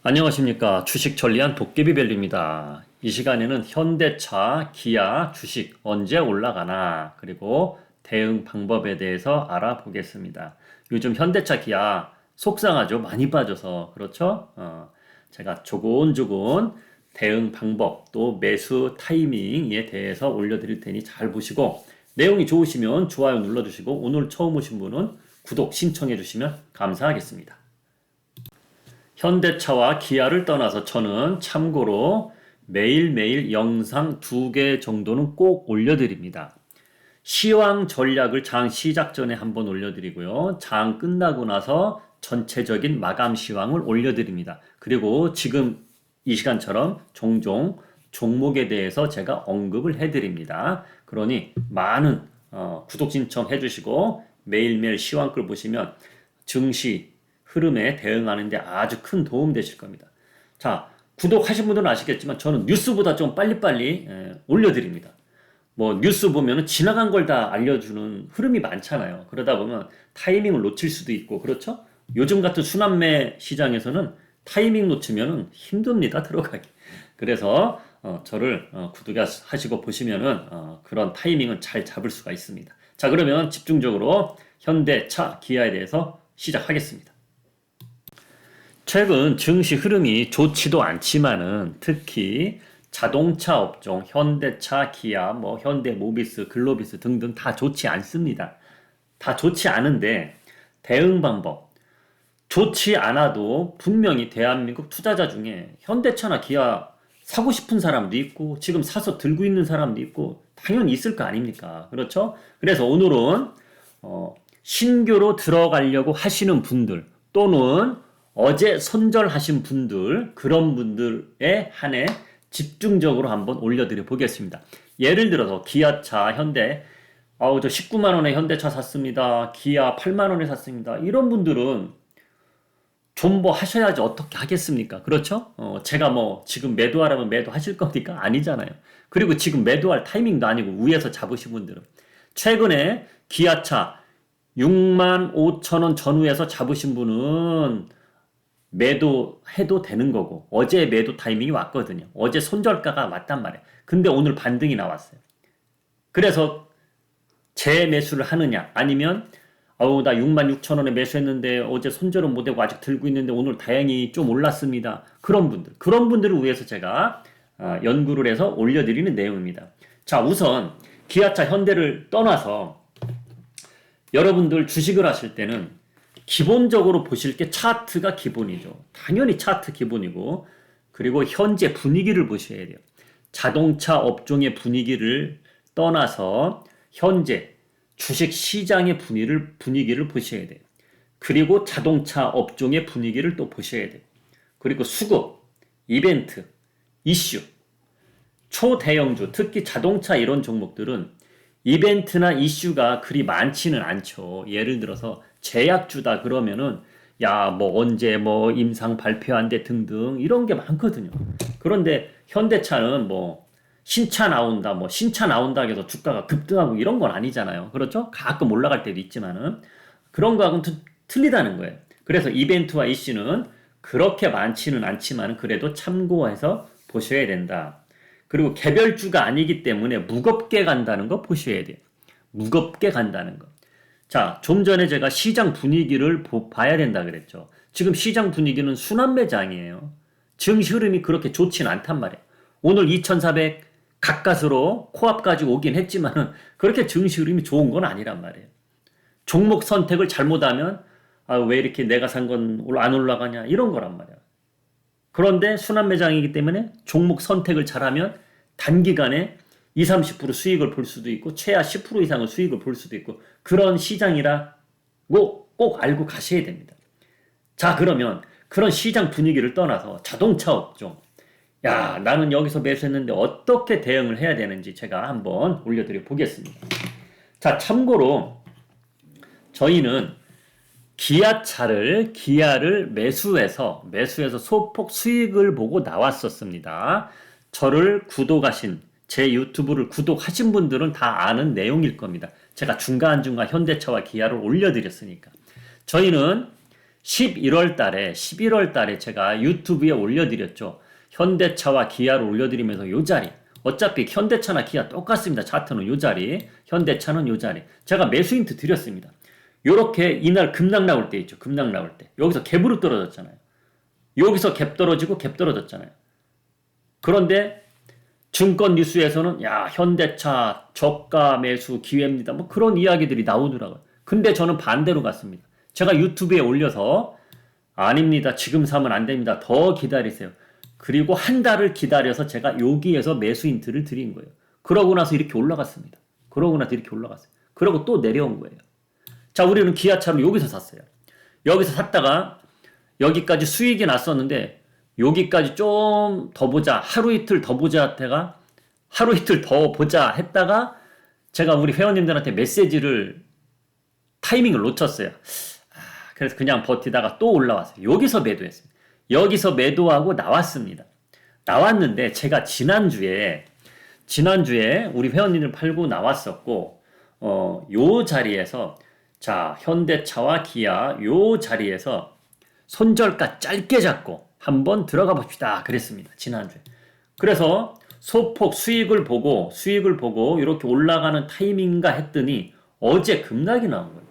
안녕하십니까. 주식 천리안 도깨비벨리입니다. 이 시간에는 현대차, 기아 주식 언제 올라가나 그리고 대응 방법에 대해서 알아보겠습니다. 요즘 현대차, 기아 속상하죠. 많이 빠져서 그렇죠. 제가 조곤조곤 대응 방법 또 매수 타이밍에 대해서 올려드릴 테니 잘 보시고 내용이 좋으시면 좋아요 눌러주시고 오늘 처음 오신 분은 구독 신청해 주시면 감사하겠습니다. 현대차와 기아를 떠나서 저는 참고로 매일매일 영상 2개 정도는 꼭 올려드립니다. 시황 전략을 장 시작 전에 한번 올려드리고요. 장 끝나고 나서 전체적인 마감 시황을 올려드립니다. 그리고 지금 이 시간처럼 종종 종목에 대해서 제가 언급을 해드립니다. 그러니 많은 구독 신청 해주시고 매일매일 시황글 보시면 증시 흐름에 대응하는데 아주 큰 도움 되실 겁니다. 자, 구독하신 분들은 아시겠지만 저는 뉴스보다 좀 빨리빨리 올려드립니다. 뭐 뉴스 보면은 지나간 걸 다 알려주는 흐름이 많잖아요. 그러다 보면 타이밍을 놓칠 수도 있고 그렇죠? 요즘 같은 순환매 시장에서는 타이밍 놓치면은 힘듭니다. 들어가기. 그래서 저를 구독하시고 보시면은 그런 타이밍을 잘 잡을 수가 있습니다. 자, 그러면 집중적으로 현대차, 기아에 대해서 시작하겠습니다. 최근 증시 흐름이 좋지도 않지만은 특히 자동차 업종, 현대차, 기아, 뭐 현대모비스, 글로비스 등등 다 좋지 않습니다. 다 좋지 않은데 대응 방법 좋지 않아도 분명히 대한민국 투자자 중에 현대차나 기아 사고 싶은 사람도 있고 지금 사서 들고 있는 사람도 있고 당연히 있을 거 아닙니까? 그렇죠? 그래서 오늘은 신규로 들어가려고 하시는 분들 또는 어제 선절하신 분들 그런 분들에 한해 집중적으로 한번 올려드려 보겠습니다. 예를 들어서 기아차, 현대 저 19만 원에 현대차 샀습니다. 기아 8만 원에 샀습니다. 이런 분들은 존버 하셔야지 어떻게 하겠습니까? 그렇죠? 제가 뭐 지금 매도하라면 매도하실 겁니까? 아니잖아요. 그리고 지금 매도할 타이밍도 아니고 위에서 잡으신 분들은 최근에 기아차 6만 5천 원 전후에서 잡으신 분은 매도해도 되는 거고 어제 매도 타이밍이 왔거든요. 어제 손절가가 왔단 말이에요. 근데 오늘 반등이 나왔어요. 그래서 재매수를 하느냐 아니면 나 6만 6천 원에 매수했는데 어제 손절은 못하고 아직 들고 있는데 오늘 다행히 좀 올랐습니다. 그런 분들을 위해서 제가 연구를 해서 올려드리는 내용입니다. 자, 우선 기아차, 현대를 떠나서 여러분들 주식을 하실 때는 기본적으로 보실 게 차트가 기본이죠. 당연히 차트 기본이고 그리고 현재 분위기를 보셔야 돼요. 자동차 업종의 분위기를 떠나서 현재 주식 시장의 분위기를 보셔야 돼요. 그리고 자동차 업종의 분위기를 또 보셔야 돼요. 그리고 수급, 이벤트, 이슈, 초대형주, 특히 자동차 이런 종목들은 이벤트나 이슈가 그리 많지는 않죠. 예를 들어서 제약주다 그러면은 뭐 언제 뭐 임상 발표한대 등등 이런 게 많거든요. 그런데 현대차는 뭐 신차 나온다 해서 주가가 급등하고 이런 건 아니잖아요. 그렇죠? 가끔 올라갈 때도 있지만은 그런 거하고는 틀리다는 거예요. 그래서 이벤트와 이슈는 그렇게 많지는 않지만 그래도 참고해서 보셔야 된다. 그리고 개별주가 아니기 때문에 무겁게 간다는 거 보셔야 돼요. 무겁게 간다는 거. 자, 좀 전에 제가 시장 분위기를 봐야 된다 그랬죠. 지금 시장 분위기는 순환매장이에요. 증시 흐름이 그렇게 좋지는 않단 말이에요. 오늘 2400 가까스로 코앞까지 오긴 했지만 그렇게 증시 흐름이 좋은 건 아니란 말이에요. 종목 선택을 잘못하면 왜 이렇게 내가 산 건 안 올라가냐 이런 거란 말이야. 그런데 순환매장이기 때문에 종목 선택을 잘하면 단기간에 20, 30% 수익을 볼 수도 있고 최하 10% 이상의 수익을 볼 수도 있고 그런 시장이라고 꼭 알고 가셔야 됩니다. 자, 그러면 그런 시장 분위기를 떠나서 자동차 업종 나는 여기서 매수했는데 어떻게 대응을 해야 되는지 제가 한번 올려드려 보겠습니다. 자, 참고로 저희는 기아를 매수해서 소폭 수익을 보고 나왔었습니다. 저를 구독하신 제 유튜브를 구독하신 분들은 다 아는 내용일 겁니다. 제가 중간중간 현대차와 기아를 올려드렸으니까. 저희는 11월 달에 제가 유튜브에 올려드렸죠. 현대차와 기아를 올려드리면서 요 자리. 어차피 현대차나 기아 똑같습니다. 차트는 요 자리. 현대차는 요 자리. 제가 매수 힌트 드렸습니다. 요렇게 이날 급락 나올 때 있죠. 급락 나올 때. 여기서 갭으로 떨어졌잖아요. 여기서 갭 떨어지고 갭 떨어졌잖아요. 그런데 증권 뉴스에서는 야, 현대차 저가 매수 기회입니다. 뭐 그런 이야기들이 나오더라고요. 근데 저는 반대로 갔습니다. 제가 유튜브에 올려서 아닙니다. 지금 사면 안 됩니다. 더 기다리세요. 그리고 한 달을 기다려서 제가 여기에서 매수 힌트를 드린 거예요. 그러고 나서 이렇게 올라갔습니다. 그러고 나서 이렇게 올라갔어요. 그러고 또 내려온 거예요. 자, 우리는 기아차를 여기서 샀어요. 여기서 샀다가 여기까지 수익이 났었는데 여기까지 좀 더 보자. 하루 이틀 더 보자 했다가 하루 이틀 더 보자 했다가 제가 우리 회원님들한테 메시지를 타이밍을 놓쳤어요. 그래서 그냥 버티다가 또 올라왔어요. 여기서 매도했습니다. 여기서 매도하고 나왔습니다. 나왔는데 제가 지난주에 우리 회원님들 팔고 나왔었고 요 자리에서 자, 현대차와 기아 요 자리에서 손절가 짧게 잡고 한번 들어가 봅시다. 그랬습니다. 지난주에. 그래서 소폭 수익을 보고 이렇게 올라가는 타이밍인가 했더니 어제 급락이 나온 거예요.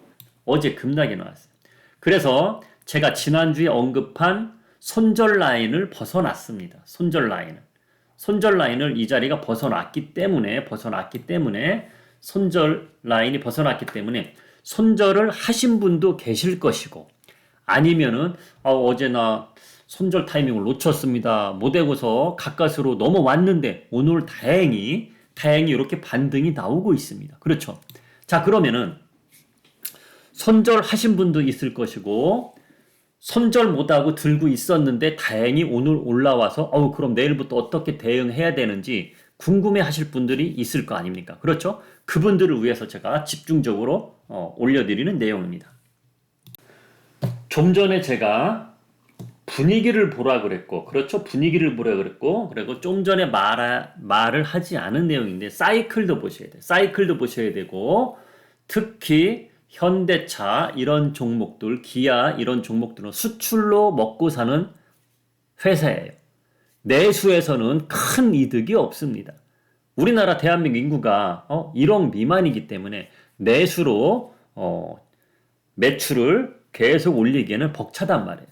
어제 급락이 나왔어요. 그래서 제가 지난주에 언급한 손절 라인을 벗어났습니다. 손절 라인을 이 자리가 벗어났기 때문에 손절 라인이 벗어났기 때문에 손절을 하신 분도 계실 것이고 아니면은 어제 나 손절 타이밍을 놓쳤습니다. 못하고서 가까스로 넘어왔는데 오늘 다행히 이렇게 반등이 나오고 있습니다. 그렇죠? 자, 그러면은 손절하신 분도 있을 것이고 손절 못하고 들고 있었는데 다행히 오늘 올라와서 그럼 내일부터 어떻게 대응해야 되는지 궁금해 하실 분들이 있을 거 아닙니까? 그렇죠? 그분들을 위해서 제가 집중적으로 올려드리는 내용입니다. 좀 전에 제가 분위기를 보라 그랬고, 그렇죠? 분위기를 보라 그랬고, 그리고 좀 전에 말을 하지 않은 내용인데, 사이클도 보셔야 돼요. 사이클도 보셔야 되고, 특히 현대차 이런 종목들, 기아 이런 종목들은 수출로 먹고 사는 회사예요. 내수에서는 큰 이득이 없습니다. 우리나라 대한민국 인구가 1억 미만이기 때문에 내수로 매출을 계속 올리기에는 벅차단 말이에요.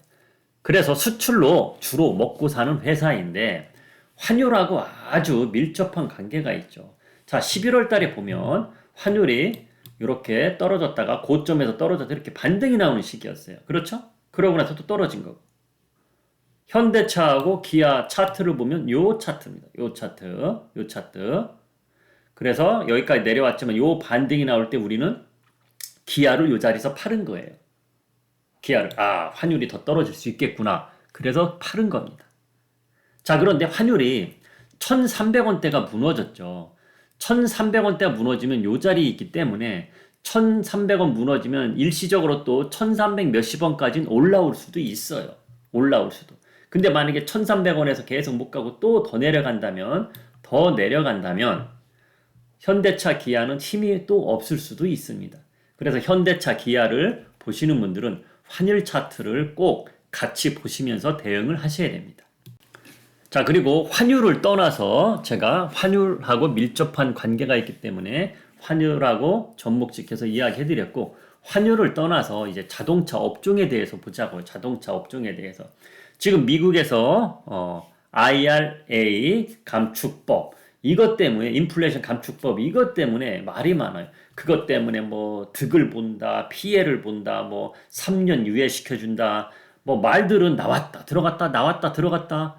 그래서 수출로 주로 먹고 사는 회사인데 환율하고 아주 밀접한 관계가 있죠. 자, 11월 달에 보면 환율이 이렇게 떨어졌다가 고점에서 떨어져서 이렇게 반등이 나오는 시기였어요. 그렇죠? 그러고 나서 또 떨어진 거고. 현대차하고 기아 차트를 보면 요 차트입니다. 요 차트. 그래서 여기까지 내려왔지만 요 반등이 나올 때 우리는 기아를 요 자리에서 팔은 거예요. 기아를 환율이 더 떨어질 수 있겠구나. 그래서 팔은 겁니다. 자, 그런데 환율이 1,300원대가 무너졌죠. 1,300원대가 무너지면 요 자리에 있기 때문에 1,300원 무너지면 일시적으로 또 1,300 몇십 원까지는 올라올 수도 있어요. 올라올 수도. 근데 만약에 1,300원에서 계속 못 가고 또 더 내려간다면 현대차 기아는 힘이 또 없을 수도 있습니다. 그래서 현대차 기아를 보시는 분들은 환율 차트를 꼭 같이 보시면서 대응을 하셔야 됩니다. 자, 그리고 환율을 떠나서 제가 환율하고 밀접한 관계가 있기 때문에 환율하고 접목시켜서 이야기해드렸고, 환율을 떠나서 이제 자동차 업종에 대해서 보자고요. 자동차 업종에 대해서. 지금 미국에서 IRA 감축법, 이것 때문에 인플레이션 감축법, 이것 때문에 말이 많아요. 그것 때문에 뭐 득을 본다, 피해를 본다, 뭐 3년 유예시켜준다, 뭐 말들은 나왔다, 들어갔다, 나왔다, 들어갔다.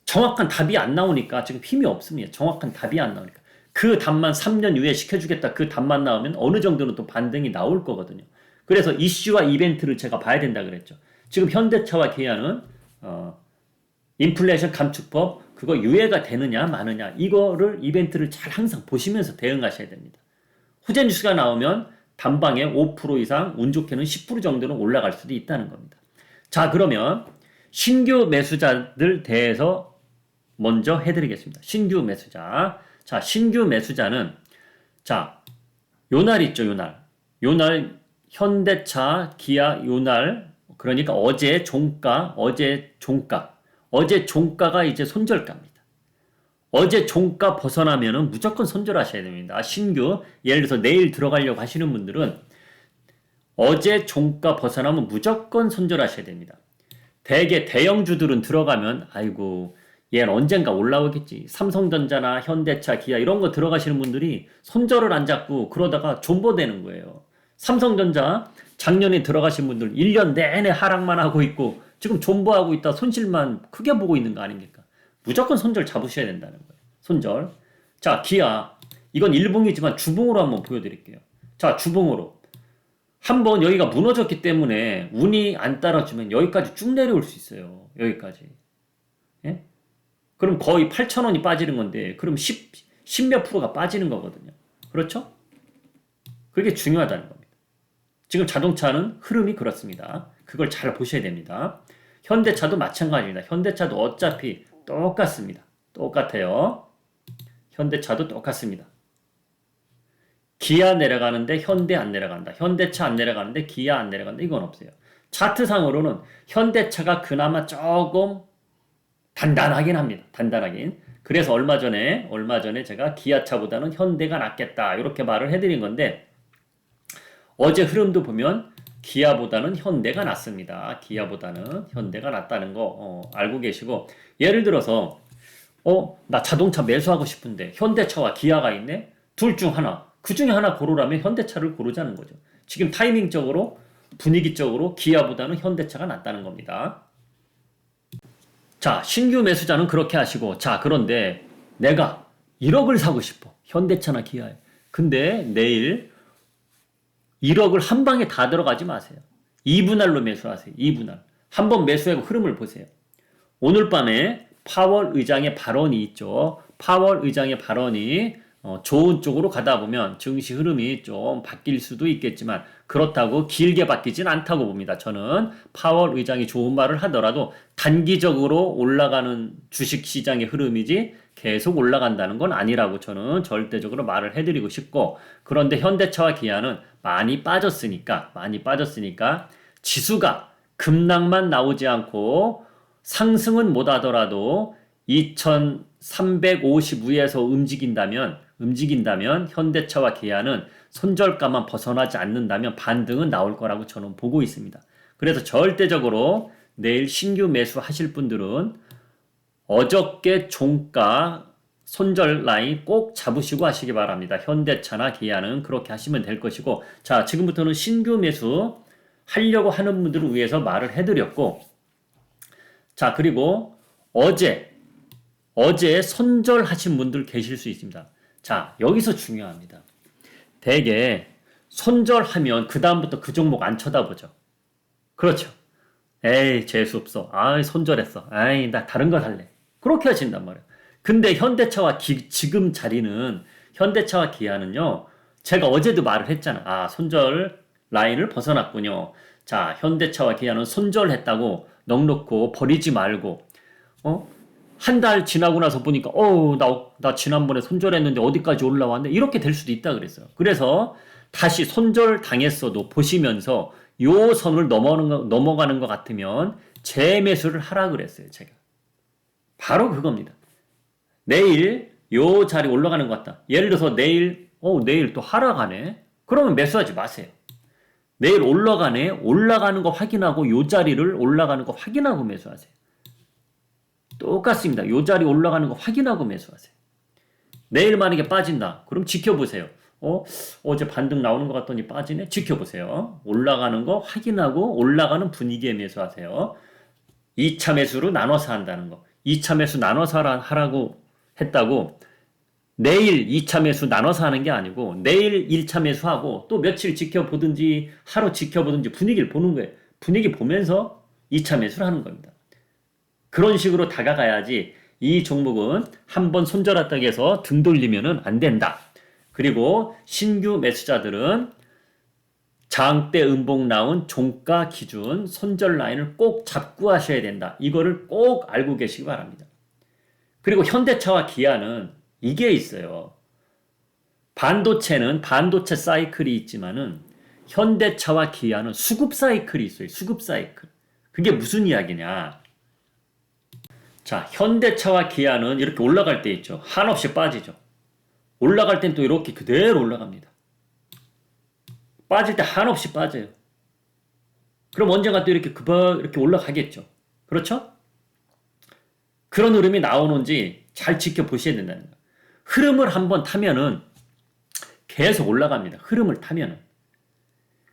정확한 답이 안 나오니까 지금 힘이 없습니다. 정확한 답이 안 나오니까. 그 답만 3년 유예시켜주겠다. 그 답만 나오면 어느 정도는 또 반등이 나올 거거든요. 그래서 이슈와 이벤트를 제가 봐야 된다 그랬죠. 지금 현대차와 기아는 인플레이션 감축법 그거 유예가 되느냐 마느냐 이거를 이벤트를 잘 항상 보시면서 대응하셔야 됩니다. 호재 뉴스가 나오면 단방에 5% 이상 운 좋게는 10% 정도는 올라갈 수도 있다는 겁니다. 자, 그러면 신규 매수자들 대해서 먼저 해드리겠습니다. 신규 매수자. 자, 신규 매수자는 자, 요날 있죠, 요날. 현대차, 기아 요날 그러니까 어제 종가, 어제 종가가 이제 손절가입니다. 어제 종가 벗어나면은 무조건 손절하셔야 됩니다. 신규, 예를 들어서 내일 들어가려고 하시는 분들은 어제 종가 벗어나면 무조건 손절하셔야 됩니다. 대개 대형주들은 들어가면 아이고 얘는 언젠가 올라오겠지. 삼성전자나 현대차, 기아 이런 거 들어가시는 분들이 손절을 안 잡고 그러다가 존버되는 거예요. 삼성전자 작년에 들어가신 분들 1년 내내 하락만 하고 있고 지금 존버하고 있다 손실만 크게 보고 있는 거 아닙니까? 무조건 손절 잡으셔야 된다는 거예요. 손절. 자, 기아. 이건 일봉이지만 주봉으로 한번 보여드릴게요. 자, 주봉으로. 한번 여기가 무너졌기 때문에 운이 안 따라주면 여기까지 쭉 내려올 수 있어요. 여기까지. 예? 그럼 거의 8,000원이 빠지는 건데 그럼 10 몇 프로가 빠지는 거거든요. 그렇죠? 그게 중요하다는 겁니다. 지금 자동차는 흐름이 그렇습니다. 그걸 잘 보셔야 됩니다. 현대차도 마찬가지입니다. 현대차도 어차피 똑같습니다. 똑같아요. 현대차도 똑같습니다. 기아 내려가는데 현대 안 내려간다. 현대차 안 내려가는데 기아 안 내려간다. 이건 없어요. 차트상으로는 현대차가 그나마 조금 단단하긴 합니다. 단단하긴. 그래서 얼마 전에 제가 기아차보다는 현대가 낫겠다. 이렇게 말을 해드린 건데 어제 흐름도 보면 기아보다는 현대가 낫습니다. 기아보다는 현대가 낫다는 거 알고 계시고 예를 들어서 나 자동차 매수하고 싶은데 현대차와 기아가 있네? 둘 중 하나. 그 중에 하나 고르라면 현대차를 고르자는 거죠. 지금 타이밍적으로 분위기적으로 기아보다는 현대차가 낫다는 겁니다. 자, 신규 매수자는 그렇게 하시고 자, 그런데 내가 1억을 사고 싶어. 현대차나 기아에. 근데 내일 1억을 한 방에 다 들어가지 마세요. 2분할로 매수하세요. 2분할. 한번 매수하고 흐름을 보세요. 오늘 밤에 파월 의장의 발언이 있죠. 파월 의장의 발언이 좋은 쪽으로 가다 보면 증시 흐름이 좀 바뀔 수도 있겠지만 그렇다고 길게 바뀌진 않다고 봅니다. 저는 파월 의장이 좋은 말을 하더라도 단기적으로 올라가는 주식시장의 흐름이지 계속 올라간다는 건 아니라고 저는 절대적으로 말을 해드리고 싶고 그런데 현대차와 기아는 많이 빠졌으니까 지수가 급락만 나오지 않고 상승은 못 하더라도 2350위에서 움직인다면 현대차와 기아는 손절가만 벗어나지 않는다면 반등은 나올 거라고 저는 보고 있습니다. 그래서 절대적으로 내일 신규 매수하실 분들은 어저께 종가 손절 라인 꼭 잡으시고 하시기 바랍니다. 현대차나 기아는 그렇게 하시면 될 것이고 자, 지금부터는 신규 매수 하려고 하는 분들을 위해서 말을 해드렸고 자, 그리고 어제 손절하신 분들 계실 수 있습니다. 자, 여기서 중요합니다. 대개 손절하면 그 다음부터 그 종목 안 쳐다보죠. 그렇죠. 에이, 재수없어. 아이, 손절했어. 아이, 나 다른 거 살래. 그렇게 하신단 말이에요. 근데 현대차와 지금 자리는 현대차와 기아는요. 제가 어제도 말을 했잖아. 아, 손절 라인을 벗어났군요. 자, 현대차와 기아는 손절했다고 넉넉고 버리지 말고 한 달 지나고 나서 보니까 나 지난번에 손절했는데 어디까지 올라왔는데 이렇게 될 수도 있다 그랬어요. 그래서 다시 손절 당했어도 보시면서 요 선을 넘어가는 것 같으면 재매수를 하라 그랬어요. 제가 바로 그겁니다. 내일 요 자리 올라가는 것 같다. 예를 들어서 내일 또 하락하네. 그러면 매수하지 마세요. 내일 올라가네. 올라가는 거 확인하고 요 자리를 올라가는 거 확인하고 매수하세요. 똑같습니다. 요 자리 올라가는 거 확인하고 매수하세요. 내일 만약에 빠진다. 그럼 지켜보세요. 어제 반등 나오는 것 같더니 빠지네. 지켜보세요. 올라가는 거 확인하고 올라가는 분위기에 매수하세요. 2차 매수로 나눠서 한다는 거. 2차 매수 나눠서 하라고 했다고 내일 2차 매수 나눠서 하는 게 아니고 내일 1차 매수하고 또 며칠 지켜보든지 하루 지켜보든지 분위기를 보는 거예요. 분위기 보면서 2차 매수를 하는 겁니다. 그런 식으로 다가가야지 이 종목은 한번 손절했다고 해서 등 돌리면은 안 된다. 그리고 신규 매수자들은 장대 음봉 나온 종가 기준 손절 라인을 꼭 잡고 하셔야 된다. 이거를 꼭 알고 계시기 바랍니다. 그리고 현대차와 기아는 이게 있어요. 반도체는 반도체 사이클이 있지만은 현대차와 기아는 수급 사이클이 있어요. 수급 사이클. 그게 무슨 이야기냐? 자, 현대차와 기아는 이렇게 올라갈 때 있죠. 한없이 빠지죠. 올라갈 땐 또 이렇게 그대로 올라갑니다. 빠질 때 한없이 빠져요. 그럼 언젠가 또 이렇게 올라가겠죠. 그렇죠? 그런 흐름이 나오는지 잘 지켜보셔야 된다는 거예요. 흐름을 한번 타면은 계속 올라갑니다. 흐름을 타면은.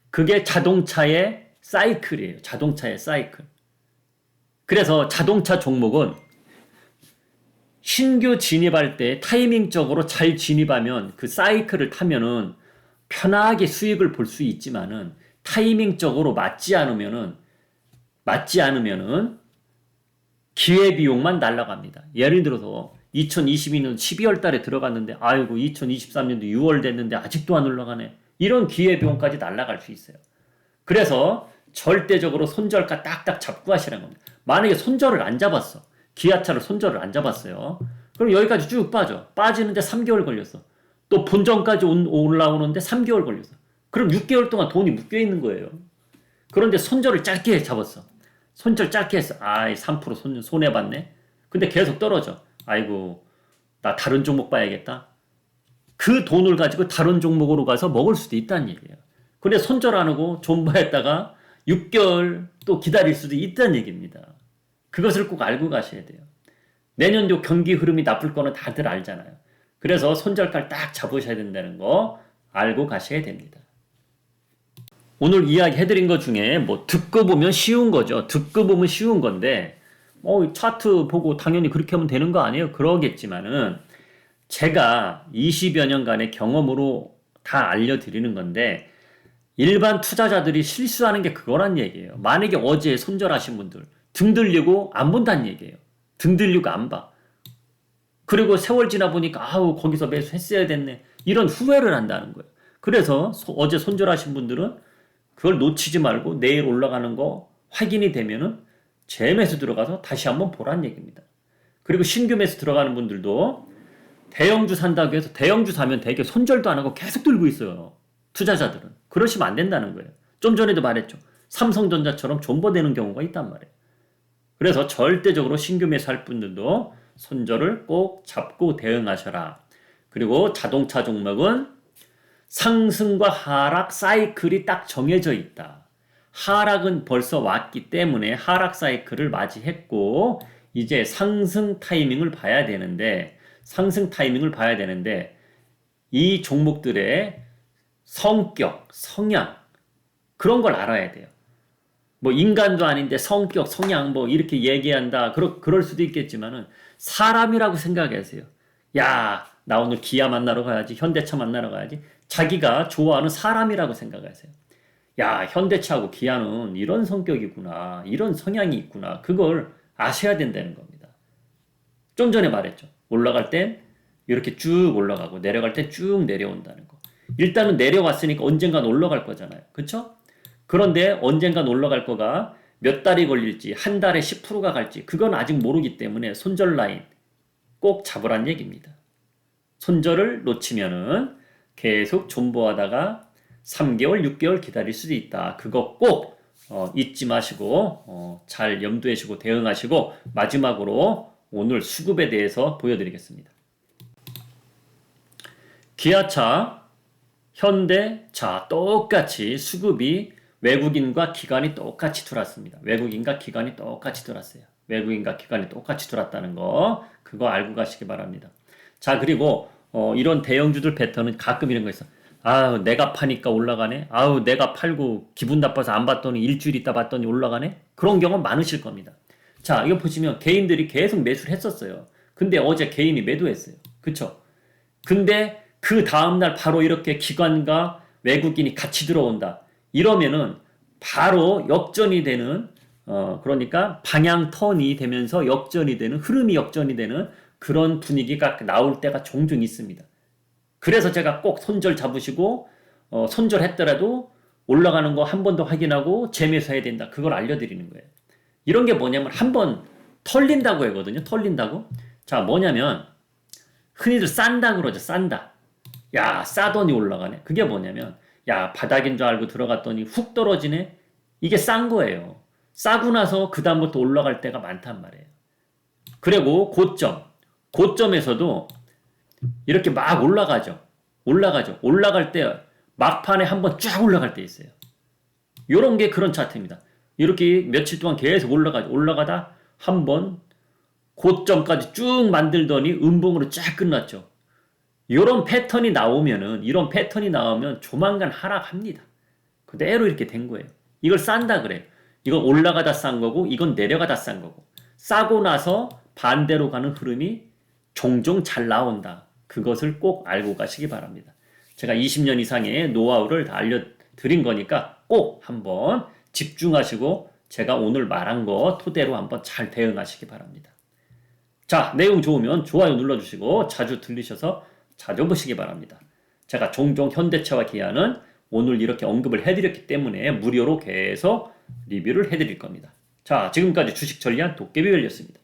그게 자동차의 사이클이에요. 자동차의 사이클. 그래서 자동차 종목은 신규 진입할 때 타이밍적으로 잘 진입하면 그 사이클을 타면은 편하게 수익을 볼 수 있지만은 타이밍적으로 맞지 않으면은 기회비용만 날아갑니다. 예를 들어서 2022년 12월 달에 들어갔는데 아이고 2023년도 6월 됐는데 아직도 안 올라가네. 이런 기회비용까지 날아갈 수 있어요. 그래서 절대적으로 손절가 딱딱 잡고 하시라는 겁니다. 만약에 손절을 안 잡았어. 기아차를 손절을 안 잡았어요. 그럼 여기까지 쭉 빠져. 빠지는데 3개월 걸렸어. 또 본전까지 올라오는데 3개월 걸렸어. 그럼 6개월 동안 돈이 묶여 있는 거예요. 그런데 손절을 짧게 잡았어. 손절 짧게 했어. 아이 3% 손해봤네. 근데 계속 떨어져. 아이고 나 다른 종목 봐야겠다. 그 돈을 가지고 다른 종목으로 가서 먹을 수도 있다는 얘기예요. 근데 손절 안 하고 존버했다가 6개월 또 기다릴 수도 있다는 얘기입니다. 그것을 꼭 알고 가셔야 돼요. 내년도 경기 흐름이 나쁠 거는 다들 알잖아요. 그래서 손절가를 딱 잡으셔야 된다는 거 알고 가셔야 됩니다. 오늘 이야기 해드린 것 중에 뭐 듣고 보면 쉬운 거죠. 듣고 보면 쉬운 건데 차트 보고 당연히 그렇게 하면 되는 거 아니에요? 그러겠지만은 제가 20여 년간의 경험으로 다 알려드리는 건데 일반 투자자들이 실수하는 게 그거란 얘기예요. 만약에 어제 손절하신 분들 등 들리고 안 본다는 얘기예요. 등 들리고 안 봐. 그리고 세월 지나 보니까 아우 거기서 매수했어야 됐네. 이런 후회를 한다는 거예요. 그래서 어제 손절하신 분들은 그걸 놓치지 말고 내일 올라가는 거 확인이 되면은 재매수 들어가서 다시 한번 보란 얘기입니다. 그리고 신규 매수 들어가는 분들도 대형주 산다고 해서 대형주 사면 되게 손절도 안 하고 계속 들고 있어요. 투자자들은. 그러시면 안 된다는 거예요. 좀 전에도 말했죠. 삼성전자처럼 존버되는 경우가 있단 말이에요. 그래서 절대적으로 신규 매수할 분들도 손절을 꼭 잡고 대응하셔라. 그리고 자동차 종목은 상승과 하락 사이클이 딱 정해져 있다. 하락은 벌써 왔기 때문에 하락 사이클을 맞이했고 이제 상승 타이밍을 봐야 되는데 이 종목들의 성격, 성향 그런 걸 알아야 돼요. 뭐 인간도 아닌데 성격, 성향 뭐 이렇게 얘기한다. 그럴 수도 있겠지만은 사람이라고 생각하세요. 야, 나 오늘 기아 만나러 가야지. 현대차 만나러 가야지. 자기가 좋아하는 사람이라고 생각하세요. 야, 현대차하고 기아는 이런 성격이구나. 이런 성향이 있구나. 그걸 아셔야 된다는 겁니다. 좀 전에 말했죠. 올라갈 땐 이렇게 쭉 올라가고 내려갈 때 쭉 내려온다는 거. 일단은 내려왔으니까 언젠간 올라갈 거잖아요. 그쵸? 그런데 언젠간 올라갈 거가 몇 달이 걸릴지 한 달에 10%가 갈지 그건 아직 모르기 때문에 손절 라인 꼭 잡으란 얘기입니다. 손절을 놓치면은 계속 존버하다가 3개월, 6개월 기다릴 수도 있다. 그거 꼭 잊지 마시고 잘 염두에 두시고 대응하시고 마지막으로 오늘 수급에 대해서 보여드리겠습니다. 기아차, 현대차 똑같이 수급이 외국인과 기관이 똑같이 들어왔습니다. 외국인과 기관이 똑같이 들어왔어요. 외국인과 기관이 똑같이 들어왔다는 거 그거 알고 가시기 바랍니다. 자, 그리고 이런 대형주들 패턴은 가끔 이런 거 있어. 아우 내가 파니까 올라가네. 아우 내가 팔고 기분 나빠서 안 봤더니 일주일 있다 봤더니 올라가네. 그런 경우 많으실 겁니다. 자, 이거 보시면 개인들이 계속 매수를 했었어요. 근데 어제 개인이 매도했어요. 그쵸? 근데 그 다음날 바로 이렇게 기관과 외국인이 같이 들어온다. 이러면은 바로 역전이 되는 그러니까 방향 턴이 되면서 역전이 되는 흐름이 역전이 되는 그런 분위기가 나올 때가 종종 있습니다. 그래서 제가 꼭 손절 잡으시고 손절했더라도 올라가는 거 한 번 더 확인하고 재매수해야 된다. 그걸 알려드리는 거예요. 이런 게 뭐냐면 한 번 털린다고 하거든요. 털린다고. 자, 뭐냐면 흔히들 싼다 그러죠. 싼다. 야, 싸더니 올라가네. 그게 뭐냐면 야, 바닥인 줄 알고 들어갔더니 훅 떨어지네. 이게 싼 거예요. 싸고 나서 그 다음부터 올라갈 때가 많단 말이에요. 그리고 고점에서도 이렇게 막 올라갈 때 막판에 한번 쫙 올라갈 때 있어요. 요런 게 그런 차트입니다. 이렇게 며칠 동안 계속 올라가다 한번 고점까지 쭉 만들더니 음봉으로 쫙 끝났죠. 이런 패턴이 나오면 조만간 하락합니다. 그대로 이렇게 된 거예요. 이걸 싼다 그래요. 이건 올라가다 싼 거고, 이건 내려가다 싼 거고. 싸고 나서 반대로 가는 흐름이 종종 잘 나온다. 그것을 꼭 알고 가시기 바랍니다. 제가 20년 이상의 노하우를 다 알려드린 거니까 꼭 한번 집중하시고 제가 오늘 말한 거 토대로 한번 잘 대응하시기 바랍니다. 자, 내용 좋으면 좋아요 눌러주시고 자주 들리셔서 자주 보시기 바랍니다. 제가 종종 현대차와 기아는 오늘 이렇게 언급을 해드렸기 때문에 무료로 계속 리뷰를 해드릴 겁니다. 자, 지금까지 주식 전략 도깨비 열렸습니다.